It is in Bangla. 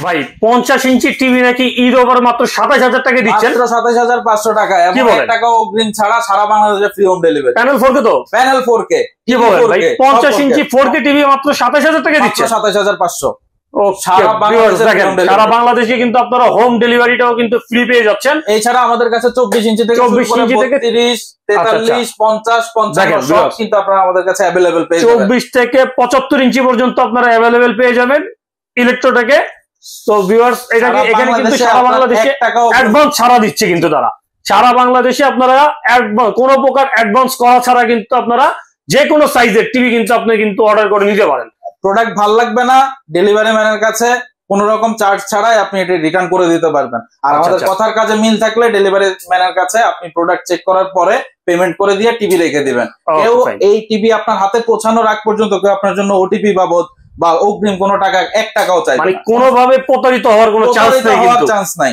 ভাই 50 ইঞ্চি টিভি নাকি ঈদ ওভার মাত্র 27,000 টাকা দিচ্ছেন? মাত্র 27,500 টাকা, এবং 1 টাকা অগ্রিম ছাড়া সারা বাংলাদেশে free home delivery. Panel 4K তো? Panel 4K। কি বলেন ভাই, 50 ইঞ্চি 4K টিভি মাত্র 27,000 টাকা দিচ্ছেন? 27,500। সারা বাংলাদেশে কিন্তু আপনারা হোম ডেলিভারিটাও কিন্তু ফ্রি পেয়ে যাচ্ছেন। এছাড়া আমাদের কাছে 24 ইঞ্চি থেকে 30, 43, 50, 55 সব কিন্তু আপনারা আমাদের কাছে अवेलेबल পেয়ে যাবেন। 24 থেকে 75 ইঞ্চি পর্যন্ত আপনারা अवेलेबल পেয়ে যাবেন ইলেকট্রোটেকে। তো ভিউয়ার্স, এখানে কিন্তু সারা বাংলাদেশে অ্যাডভান্স ছাড়া দিচ্ছে, কিন্তু তারা সারা বাংলাদেশে আপনারা কোনো প্রকার অ্যাডভান্স করা ছাড়া কিন্তু আপনারা যে কোনো সাইজের টিভি কিন্তু আপনি কিন্তু অর্ডার করে নিতে পারেন। প্রোডাক্ট ভালো লাগবে না, ডেলিভারি ম্যানের কাছে কোনো রকম চার্জ ছাড়াই আপনি এটা রিটার্ন করে দিতে পারবেন। আর আমাদের কথার কাজে মিল থাকলে ডেলিভারি ম্যানের কাছে আপনি প্রোডাক্ট চেক করার পরে পেমেন্ট করে দিয়ে টিভি রেখে দিবেন। কেউ এই টিভি আপনার হাতে পৌঁছানোর আগ পর্যন্ত কেউ আপনার জন্য ওটিপি বাবদ বা অগ্রিম কোনো টাকা 1 টাকাও চাই, মানে কোনোভাবে প্রতারিত হওয়ার কোনো চান্স নাই।